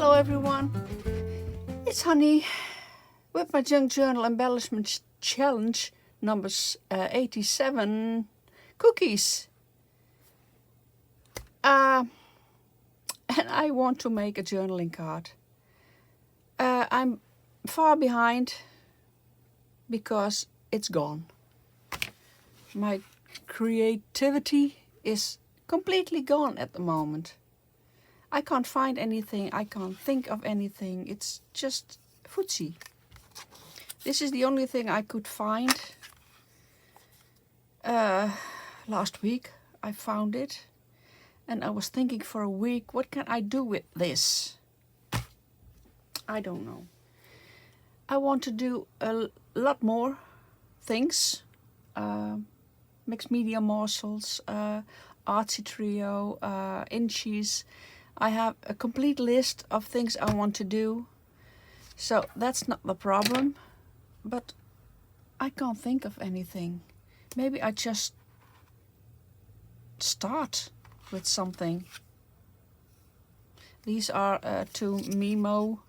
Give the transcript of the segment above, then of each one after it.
Hello everyone, it's Hanny with my Junk Journal Embellishment Challenge number 87 cookies. And I want to make a journaling card. I'm far behind because it's gone. My creativity is completely gone at the moment. I can't find anything, I can't think of anything, it's just footsie. This is the only thing I could find. Last week I found it and I was thinking for a week, what can I do with this? I don't know. I want to do a lot more things. Mixed media morsels, artsy trio, inchies. I have a complete list of things I want to do. So that's not the problem. But I can't think of anything. Maybe I just start with something. These are two Memo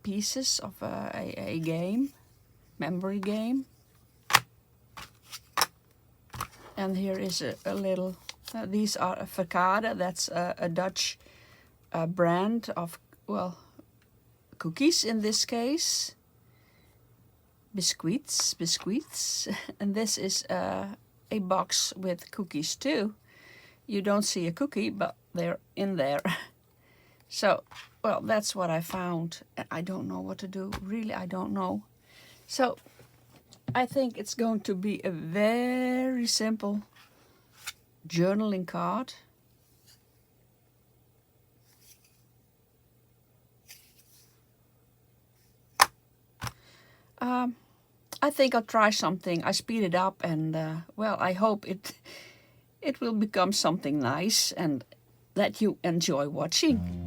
pieces of a game, memory game. And here is a little, these are a Verkade, that's a Dutch brand of, well, cookies in this case. Biscuits. And this is a box with cookies too. You don't see a cookie, but they're in there. So, well, that's what I found. I don't know what to do. Really, I don't know. So, I think it's going to be a very simple journaling card. I think I'll try something. I speed it up and, well, I hope it will become something nice and that you enjoy watching.